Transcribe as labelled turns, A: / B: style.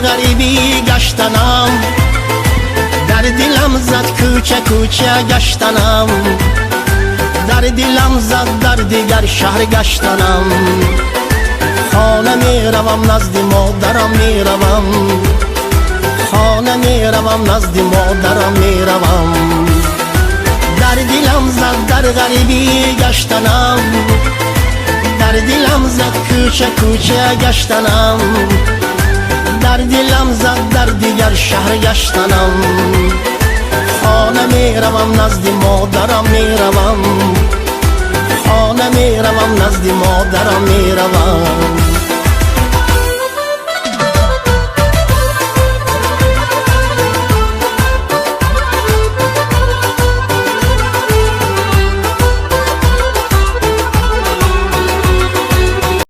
A: غریبی گشتنم، در دلم زد کوچه کوچه گشتنم، در دلم زد در دیگر شهر گشتنم. خانه می روم نزد مادرم می روم، خانه می روم نزد مادرم می روم. در دلم زد در غریبی گشتنم، در دلم زد کوچه کوچه گشتنم، در دلم زد در دیگر شهر گشتنم. خانه می روم نزد مادرم می روم، خانه می روم نزد مادرم می روم.